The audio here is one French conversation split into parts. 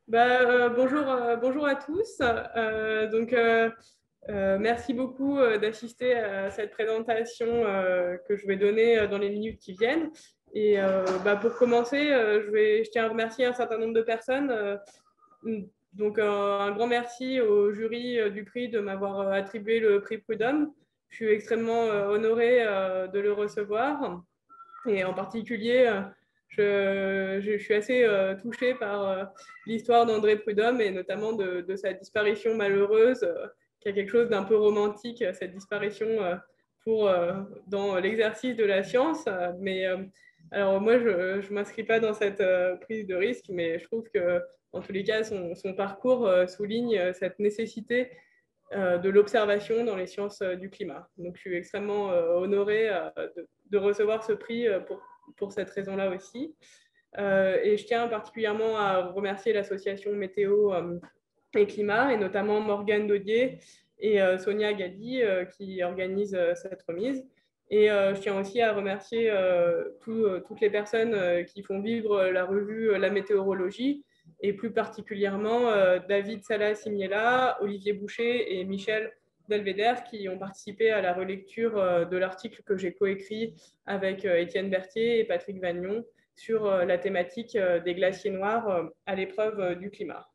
Bonjour à tous. Merci beaucoup d'assister à cette présentation que je vais donner dans les minutes qui viennent. Pour commencer, je tiens à remercier un certain nombre de personnes. Un grand merci au jury du prix de m'avoir attribué le prix Prud'homme. Je suis extrêmement honorée de le recevoir. Et en particulier, je suis assez touchée par l'histoire d'André Prud'homme et notamment de sa disparition malheureuse, qui a quelque chose d'un peu romantique, cette disparition dans l'exercice de la science. Alors moi, je ne m'inscris pas dans cette prise de risque, mais je trouve que, en tous les cas, son parcours souligne cette nécessité de l'observation dans les sciences du climat. Donc, je suis extrêmement honorée de recevoir ce prix pour cette raison-là aussi. Et je tiens particulièrement à remercier l'association Météo et Climat, et notamment Morgane Daudier et Sonia Gadi qui organisent cette remise. Et je tiens aussi à remercier toutes les personnes qui font vivre la revue La Météorologie, et plus particulièrement David Salah-Simiela, Olivier Boucher et Michel Delveder, qui ont participé à la relecture de l'article que j'ai coécrit avec Étienne Berthier et Patrick Vagnon sur la thématique des glaciers noirs à l'épreuve du climat.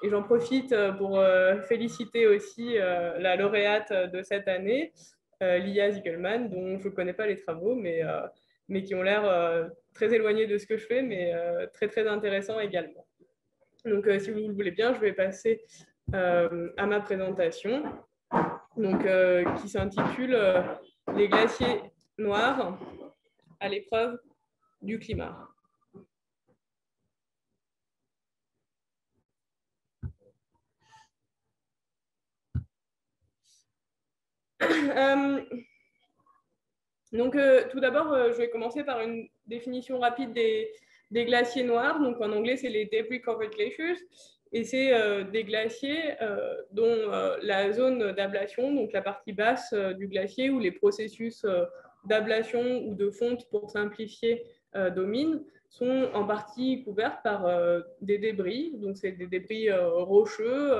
Et j'en profite pour féliciter aussi la lauréate de cette année, Lia Ziegelman, dont je ne connais pas les travaux, mais qui ont l'air très éloignés de ce que je fais, mais très, très intéressants également. Donc, si vous le voulez bien, je vais passer à ma présentation, qui s'intitule Les glaciers noirs à l'épreuve du climat. Tout d'abord, je vais commencer par une définition rapide des glaciers noirs. Donc, en anglais, c'est les debris covered glaciers. Et c'est des glaciers dont la zone d'ablation, donc la partie basse du glacier, où les processus d'ablation ou de fonte, pour simplifier, dominent, sont en partie couvertes par des débris. Donc, c'est des débris rocheux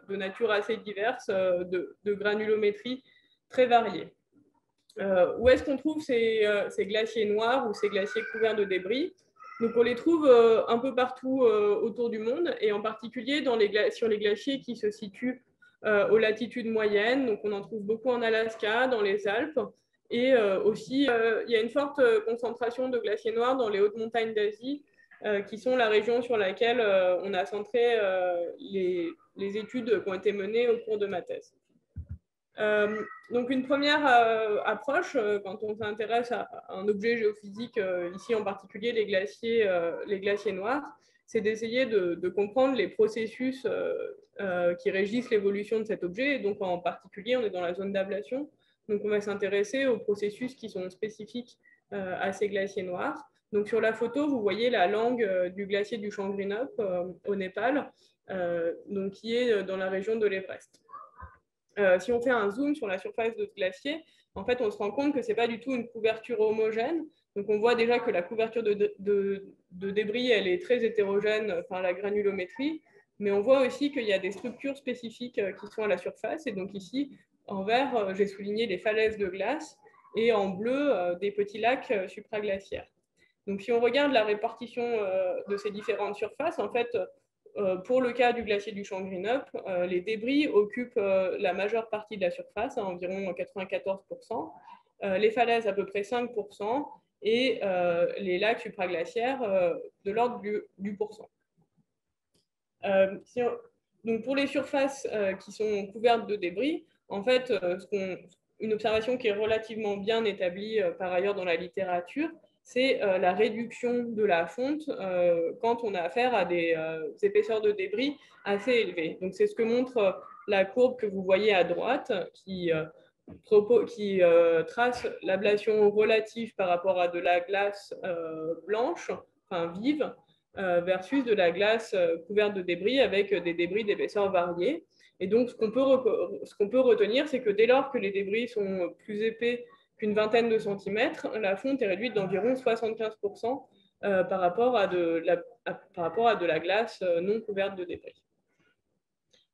de nature assez diverse, de granulométrie très variée. Où est-ce qu'on trouve ces glaciers noirs ou ces glaciers couverts de débris? Donc, on les trouve un peu partout autour du monde, et en particulier sur les glaciers qui se situent aux latitudes moyennes. Donc, on en trouve beaucoup en Alaska, dans les Alpes, et aussi, il y a une forte concentration de glaciers noirs dans les hautes montagnes d'Asie, qui sont la région sur laquelle on a centré les études qui ont été menées au cours de ma thèse. Donc, une première approche, quand on s'intéresse à un objet géophysique, ici en particulier les glaciers noirs, c'est d'essayer de comprendre les processus qui régissent l'évolution de cet objet. Et donc, en particulier, on est dans la zone d'ablation. Donc, on va s'intéresser aux processus qui sont spécifiques à ces glaciers noirs. Donc, sur la photo, vous voyez la langue du glacier du Shangri-Nup au Népal, qui est dans la région de l'Everest. Si on fait un zoom sur la surface de ce glacier, en fait, on se rend compte que ce n'est pas du tout une couverture homogène. Donc, on voit déjà que la couverture de débris, elle est très hétérogène par la granulométrie, mais on voit aussi qu'il y a des structures spécifiques qui sont à la surface. Et donc ici, en vert, j'ai souligné les falaises de glace, et en bleu, des petits lacs supraglaciaires. Donc, si on regarde la répartition de ces différentes surfaces, en fait, pour le cas du glacier du Shangri-Nup, les débris occupent la majeure partie de la surface, à environ 94%, les falaises à peu près 5%, et les lacs supraglaciaires de l'ordre du pourcent. Donc, pour les surfaces qui sont couvertes de débris, en fait, une observation qui est relativement bien établie par ailleurs dans la littérature, c'est la réduction de la fonte quand on a affaire à des épaisseurs de débris assez élevées. Donc, c'est ce que montre la courbe que vous voyez à droite, qui trace l'ablation relative par rapport à de la glace blanche, enfin vive, versus de la glace couverte de débris avec des débris d'épaisseur variée. Et donc, ce qu'on peut retenir, c'est que dès lors que les débris sont plus épais qu'une vingtaine de centimètres, la fonte est réduite d'environ 75% par rapport à de la glace non couverte de débris.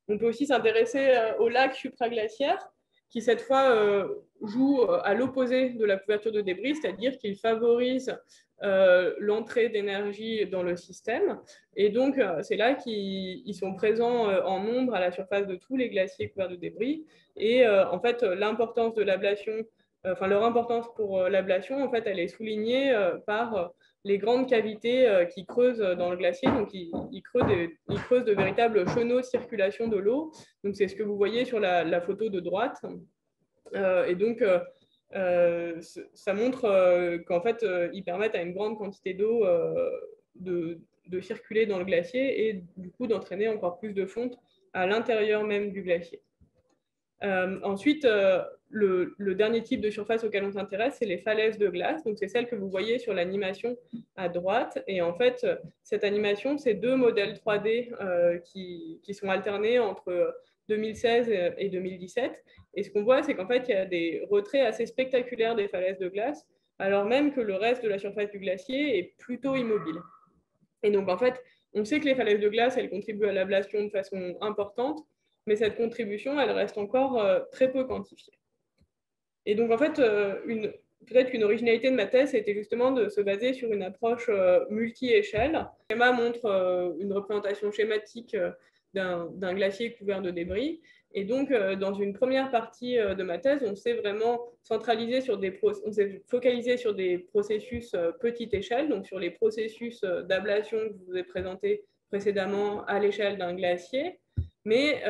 On peut aussi s'intéresser aux lacs supraglaciaires, qui cette fois jouent à l'opposé de la couverture de débris, c'est-à-dire qu'ils favorisent l'entrée d'énergie dans le système. Et donc, c'est là qu'ils sont présents en nombre à la surface de tous les glaciers couverts de débris. Et en fait, l'importance de l'ablation, leur importance pour l'ablation, en fait, elle est soulignée par les grandes cavités qui creusent dans le glacier. Donc, ils creusent de véritables chenaux de circulation de l'eau. Donc, c'est ce que vous voyez sur la photo de droite. Et donc, ça montre qu'en fait, ils permettent à une grande quantité d'eau de circuler dans le glacier et du coup d'entraîner encore plus de fonte à l'intérieur même du glacier. Ensuite, le dernier type de surface auquel on s'intéresse, c'est les falaises de glace. Donc, c'est celle que vous voyez sur l'animation à droite. Et en fait, cette animation, c'est deux modèles 3D qui sont alternés entre 2016 et 2017. Et ce qu'on voit, c'est qu'en fait, il y a des retraits assez spectaculaires des falaises de glace, alors même que le reste de la surface du glacier est plutôt immobile. Et donc, en fait, on sait que les falaises de glace, elles contribuent à l'ablation de façon importante, mais cette contribution, elle reste encore très peu quantifiée. Et donc, en fait, peut-être qu'une originalité de ma thèse, c'était justement de se baser sur une approche multi-échelle. Le schéma montre une représentation schématique d'un glacier couvert de débris. Et donc, dans une première partie de ma thèse, on s'est vraiment on s'est focalisé sur des processus petite échelle, donc sur les processus d'ablation que je vous ai présentés précédemment à l'échelle d'un glacier. Mais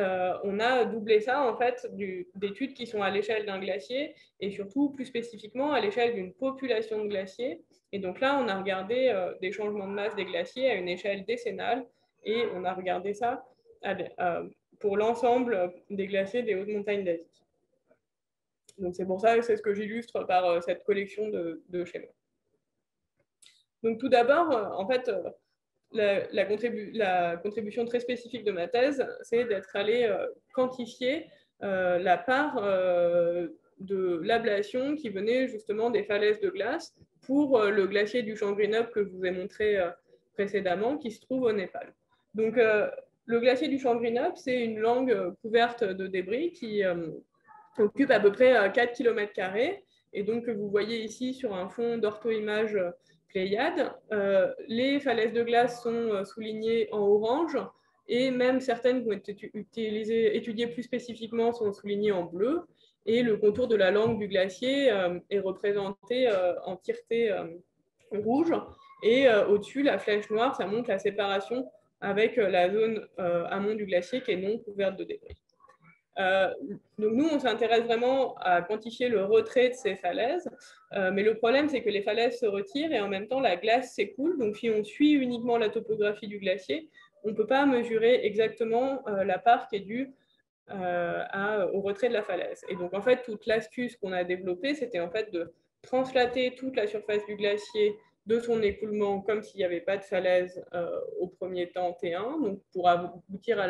on a doublé ça en fait d'études qui sont à l'échelle d'un glacier et surtout plus spécifiquement à l'échelle d'une population de glaciers. Et donc là, on a regardé des changements de masse des glaciers à une échelle décennale et on a regardé ça pour l'ensemble des glaciers des hautes montagnes d'Asie. Donc c'est pour ça que c'est ce que j'illustre par cette collection de schémas. Donc tout d'abord, en fait, la contribution très spécifique de ma thèse, c'est d'être allé quantifier la part de l'ablation qui venait justement des falaises de glace pour le glacier du Shangri-Nup que je vous ai montré précédemment, qui se trouve au Népal. Donc, le glacier du Shangri-Nup, c'est une langue couverte de débris qui occupe à peu près 4 km². Et donc, vous voyez ici sur un fond d'orthoimage Pléiade. Les falaises de glace sont soulignées en orange et même certaines qui ont été étudiées plus spécifiquement sont soulignées en bleu. Et le contour de la langue du glacier est représenté en tireté rouge. Et au-dessus, la flèche noire, ça montre la séparation avec la zone amont du glacier qui est non couverte de débris. Donc nous, on s'intéresse vraiment à quantifier le retrait de ces falaises, mais le problème, c'est que les falaises se retirent et en même temps, la glace s'écoule. Donc si on suit uniquement la topographie du glacier, on ne peut pas mesurer exactement la part qui est due au retrait de la falaise. Et donc en fait, toute l'astuce qu'on a développée, c'était en fait de translater toute la surface du glacier de son écoulement comme s'il n'y avait pas de falaise au premier temps T1, donc pour aboutir à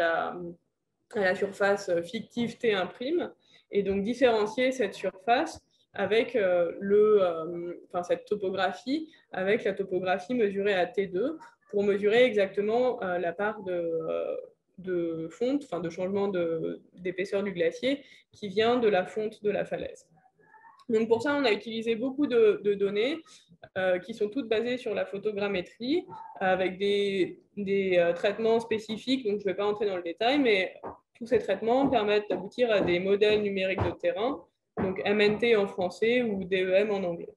la surface fictive T1', et donc différencier cette surface avec cette topographie avec la topographie mesurée à T2 pour mesurer exactement la part de fonte, de changement d'épaisseur du glacier qui vient de la fonte de la falaise. Donc pour ça, on a utilisé beaucoup de données qui sont toutes basées sur la photogrammétrie avec des traitements spécifiques, donc je ne vais pas entrer dans le détail, mais tous ces traitements permettent d'aboutir à des modèles numériques de terrain, donc MNT en français ou DEM en anglais.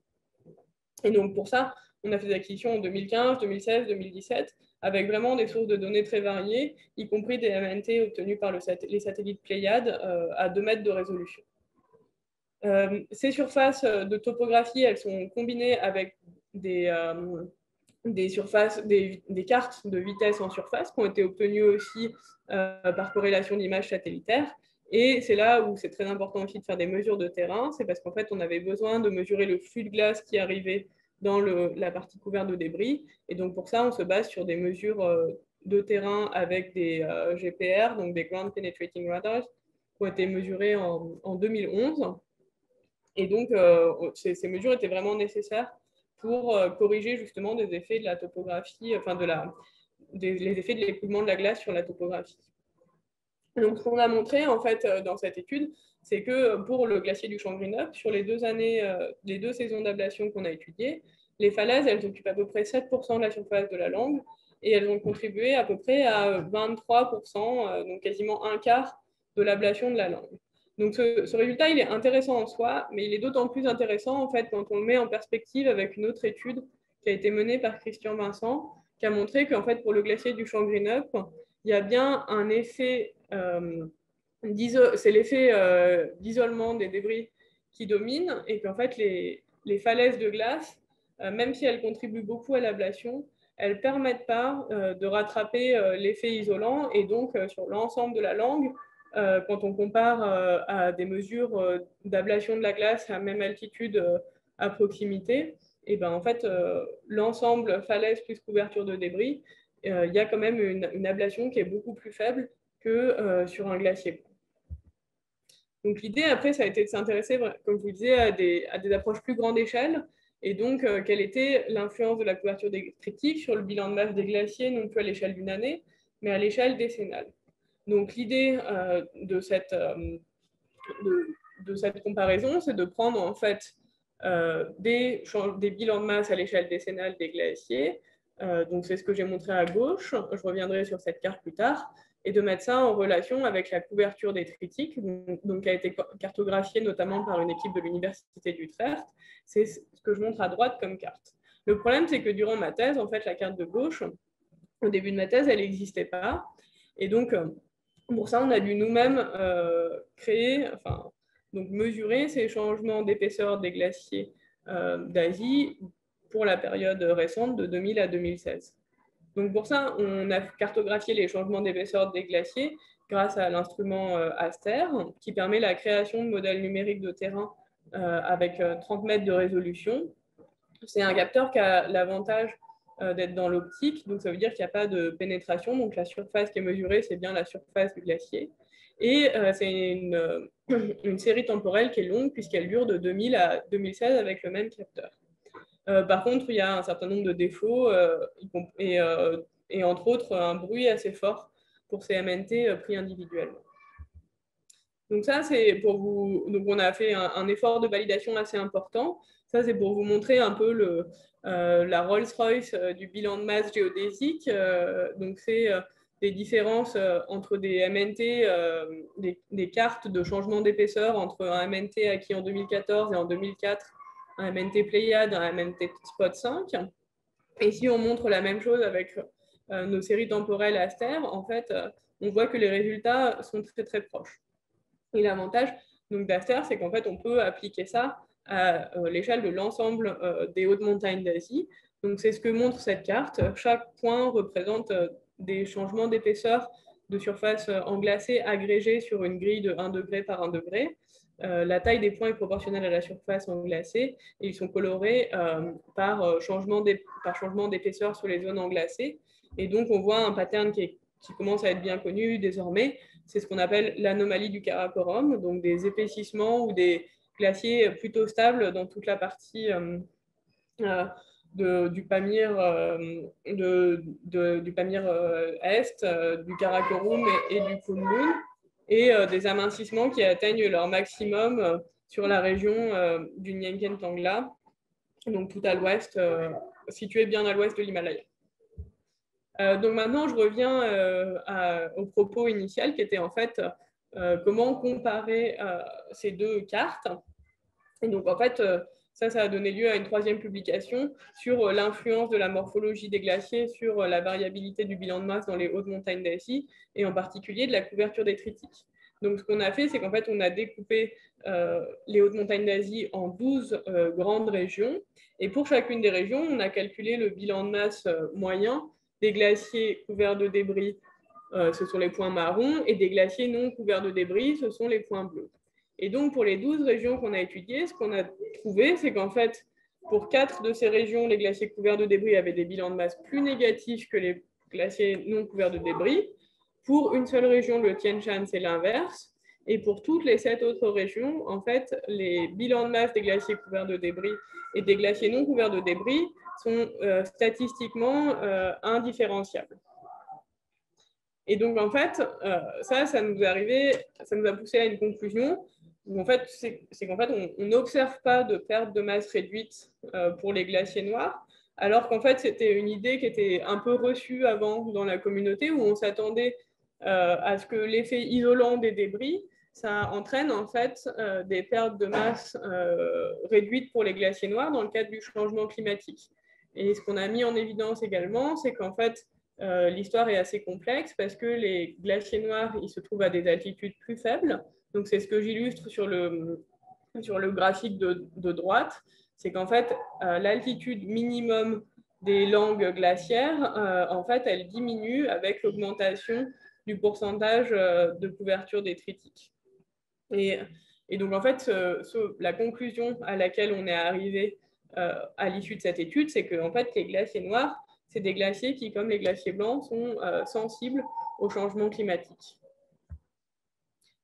Et donc pour ça, on a fait des acquisitions en 2015, 2016, 2017, avec vraiment des sources de données très variées, y compris des MNT obtenus par les satellites Pléiade à 2 mètres de résolution. Ces surfaces de topographie, elles sont combinées avec des cartes de vitesse en surface qui ont été obtenues aussi par corrélation d'images satellitaires. Et c'est là où c'est très important aussi de faire des mesures de terrain. C'est parce qu'en fait, on avait besoin de mesurer le flux de glace qui arrivait dans la partie couverte de débris. Et donc, pour ça, on se base sur des mesures de terrain avec des GPR, donc des Ground Penetrating Radars, qui ont été mesurées en 2011. Et donc, ces mesures étaient vraiment nécessaires pour corriger justement des effets de la topographie, enfin les effets de l'écoulement de la glace sur la topographie. Donc, ce qu'on a montré en fait dans cette étude, c'est que pour le glacier du Shangri-La, sur les 2 années, les 2 saisons d'ablation qu'on a étudiées, les falaises, elles occupent à peu près 7% de la surface de la langue et elles ont contribué à peu près à 23%, donc quasiment un quart de l'ablation de la langue. Donc, ce résultat, il est intéressant en soi, mais il est d'autant plus intéressant en fait quand on le met en perspective avec une autre étude qui a été menée par Christian Vincent, qui a montré qu'en fait, pour le glacier du Shangri-La, il y a bien un effet, c'est l'effet d'isolement des débris qui domine, et qu'en fait, les falaises de glace, même si elles contribuent beaucoup à l'ablation, elles ne permettent pas de rattraper l'effet isolant, et donc sur l'ensemble de la langue, quand on compare à des mesures d'ablation de la glace à même altitude à proximité, et ben en fait, l'ensemble falaise plus couverture de débris, il y a quand même une ablation qui est beaucoup plus faible que sur un glacier. Donc l'idée après, ça a été de s'intéresser, comme je vous disais, à des approches plus grande échelle, et donc quelle était l'influence de la couverture détritique sur le bilan de masse des glaciers, non plus à l'échelle d'une année, mais à l'échelle décennale. Donc l'idée de cette comparaison, c'est de prendre en fait des bilans de masse à l'échelle décennale des glaciers. Donc c'est ce que j'ai montré à gauche, je reviendrai sur cette carte plus tard, et de mettre ça en relation avec la couverture détritique, donc qui a été cartographiée notamment par une équipe de l'Université d'Utrecht. C'est ce que je montre à droite comme carte. Le problème, c'est que durant ma thèse, en fait, la carte de gauche, au début de ma thèse, elle n'existait pas. Et donc, pour ça, on a dû nous-mêmes créer, enfin, donc mesurer ces changements d'épaisseur des glaciers d'Asie pour la période récente de 2000 à 2016. Donc pour ça, on a cartographié les changements d'épaisseur des glaciers grâce à l'instrument ASTER, qui permet la création de modèles numériques de terrain avec 30 mètres de résolution. C'est un capteur qui a l'avantage d'être dans l'optique, donc ça veut dire qu'il n'y a pas de pénétration, donc la surface qui est mesurée, c'est bien la surface du glacier. Et c'est une série temporelle qui est longue puisqu'elle dure de 2000 à 2016 avec le même capteur. Par contre, il y a un certain nombre de défauts et entre autres un bruit assez fort pour ces MNT pris individuellement. Donc ça, c'est pour vous. Donc on a fait un effort de validation assez important. Ça, c'est pour vous montrer un peu la Rolls-Royce du bilan de masse géodésique. Donc c'est des différences entre des MNT, des cartes de changement d'épaisseur entre un MNT acquis en 2014 et en 2004, un MNT Pléiade, un MNT Spot 5. Et si on montre la même chose avec nos séries temporelles Aster, en fait, on voit que les résultats sont très très proches. Et l'avantage d'Aster, c'est qu'en fait, on peut appliquer ça à l'échelle de l'ensemble des hautes montagnes d'Asie. Donc, c'est ce que montre cette carte. Chaque point représente des changements d'épaisseur de surface englacée agrégés sur une grille de 1 degré par 1 degré. La taille des points est proportionnelle à la surface englacée et ils sont colorés par changement d'épaisseur sur les zones englacées. Et donc, on voit un pattern qui commence à être bien connu désormais. C'est ce qu'on appelle l'anomalie du Karakorum, donc des épaississements ou des glaciers plutôt stables dans toute la partie du Pamir, du Pamir Est, du Karakorum et du Kunlun, et des amincissements qui atteignent leur maximum sur la région du Nyenken Tangla, donc tout à l'ouest, situé bien à l'ouest de l'Himalaya. Donc maintenant, je reviens au propos initial qui était en fait comment comparer ces deux cartes. Et donc en fait, ça a donné lieu à une troisième publication sur l'influence de la morphologie des glaciers sur la variabilité du bilan de masse dans les hautes montagnes d'Asie et en particulier de la couverture détritique. Donc ce qu'on a fait, c'est qu'en fait, on a découpé les hautes montagnes d'Asie en 12 grandes régions. Et pour chacune des régions, on a calculé le bilan de masse moyen des glaciers couverts de débris, ce sont les points marrons, et des glaciers non couverts de débris, ce sont les points bleus. Et donc, pour les 12 régions qu'on a étudiées, ce qu'on a trouvé, c'est qu'en fait, pour 4 de ces régions, les glaciers couverts de débris avaient des bilans de masse plus négatifs que les glaciers non couverts de débris. Pour une seule région, le Tian Shan, c'est l'inverse. Et pour toutes les 7 autres régions, en fait, les bilans de masse des glaciers couverts de débris et des glaciers non couverts de débris sont statistiquement indifférenciables. Et donc, en fait, ça nous a poussé à une conclusion où, en fait, c'est qu'en fait, on n'observe pas de perte de masse réduite pour les glaciers noirs, alors qu'en fait, c'était une idée qui était un peu reçue avant dans la communauté, où on s'attendait à ce que l'effet isolant des débris, ça entraîne en fait des pertes de masse réduites pour les glaciers noirs dans le cadre du changement climatique. Et ce qu'on a mis en évidence également, c'est qu'en fait, l'histoire est assez complexe parce que les glaciers noirs, ils se trouvent à des altitudes plus faibles. Donc, c'est ce que j'illustre sur le graphique de droite. C'est qu'en fait, l'altitude minimum des langues glaciaires, en fait, elle diminue avec l'augmentation du pourcentage de couverture détritique. Et donc, en fait, la conclusion à laquelle on est arrivé à l'issue de cette étude, c'est que en fait, les glaciers noirs, c'est des glaciers qui, comme les glaciers blancs, sont sensibles au changement climatique.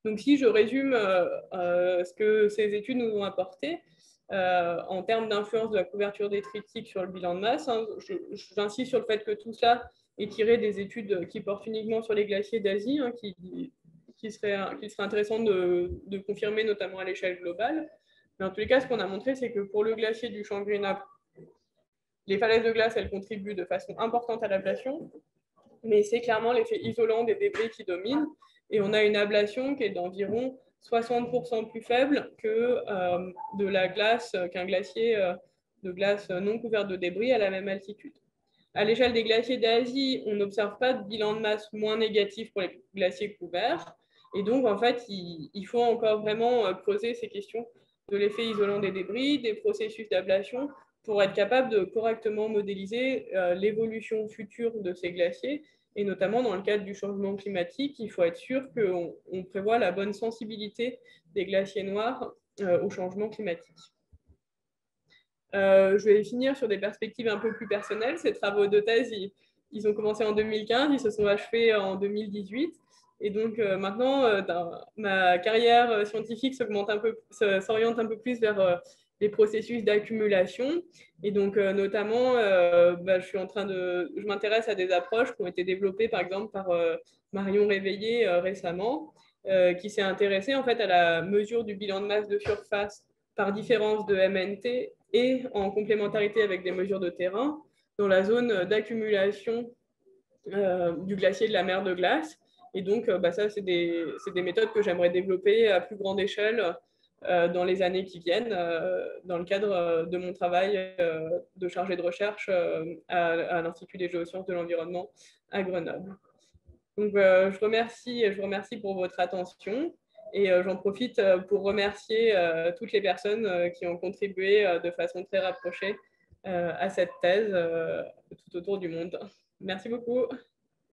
Donc, si je résume ce que ces études nous ont apporté en termes d'influence de la couverture détritique sur le bilan de masse, hein, j'insiste sur le fait que tout ça est tiré des études qui portent uniquement sur les glaciers d'Asie, hein, qu'il serait intéressant de confirmer, notamment à l'échelle globale. Mais en tous les cas, ce qu'on a montré, c'est que pour le glacier du Shangri-La, les falaises de glace, elles contribuent de façon importante à l'ablation, mais c'est clairement l'effet isolant des débris qui domine. Et on a une ablation qui est d'environ 60% plus faible que de la glace, qu'un glacier de glace non couvert de débris à la même altitude. À l'échelle des glaciers d'Asie, on n'observe pas de bilan de masse moins négatif pour les glaciers couverts. Et donc, en fait, il faut encore vraiment creuser ces questions de l'effet isolant des débris, des processus d'ablation, pour être capable de correctement modéliser l'évolution future de ces glaciers. Et notamment dans le cadre du changement climatique, il faut être sûr qu'on prévoit la bonne sensibilité des glaciers noirs au changement climatique. Je vais finir sur des perspectives un peu plus personnelles. Ces travaux de thèse, ils ont commencé en 2015, ils se sont achevés en 2018. Et donc maintenant, ma carrière scientifique s'oriente un peu plus vers les processus d'accumulation. Et donc notamment, je m'intéresse à des approches qui ont été développées par exemple par Marion Réveillé récemment, qui s'est intéressée en fait à la mesure du bilan de masse de surface par différence de MNT et en complémentarité avec des mesures de terrain dans la zone d'accumulation du glacier de la mer de glace. Et donc, ça, c'est des méthodes que j'aimerais développer à plus grande échelle dans les années qui viennent, dans le cadre de mon travail de chargé de recherche à l'Institut des géosciences de l'environnement à Grenoble. Donc, je vous remercie pour votre attention. Et j'en profite pour remercier toutes les personnes qui ont contribué de façon très rapprochée à cette thèse tout autour du monde. Merci beaucoup.